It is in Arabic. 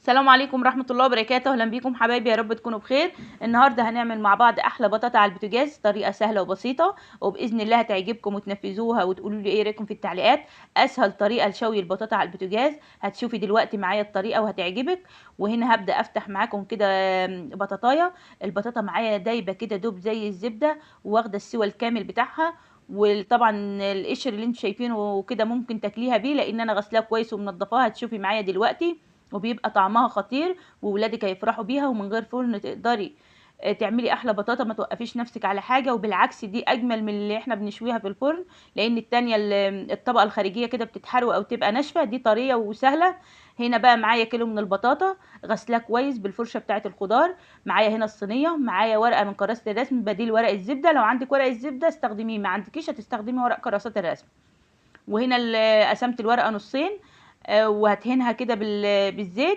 السلام عليكم ورحمة الله وبركاته. اهلا بيكم حبايبي، يا رب تكونوا بخير. النهارده هنعمل مع بعض احلى بطاطا على البوتاجاز، طريقة سهلة وبسيطة وباذن الله هتعجبكم وتنفذوها وتقولوا لي ايه رايكم في التعليقات. اسهل طريقة لشوي البطاطا على البوتاجاز، هتشوفي دلوقتي معايا الطريقة وهتعجبك. وهنا هبدأ افتح معاكم كده بطاطاية. البطاطا معايا دايبة كده دوب زي الزبدة، واخدة السوى الكامل بتاعها. وطبعا القشر اللي انتوا شايفينه كده ممكن تاكليها بيه، لان انا غسلاها كويس ومنضفاها، هتشوفي معايا دلوقتي. وبيبقى طعمها خطير وولادك هيفرحوا بيها، ومن غير فرن تقدري تعملي احلى بطاطا، ما توقفيش نفسك على حاجه. وبالعكس دي اجمل من اللي احنا بنشويها في الفرن، لان التانية الطبقه الخارجيه كده بتتحرق او تبقى ناشفه، دي طريه وسهله. هنا بقى معايا كيلو من البطاطا غسلاه كويس بالفرشه بتاعه الخضار. معايا هنا الصينيه، معايا ورقه من كراسه الرسم بديل ورق الزبده، لو عندك ورق الزبده استخدميه، ما عندكيش هتستخدمي ورق كراسات الرسم. وهنا قسمت الورقه نصين، وهدهنها كده بالزيت.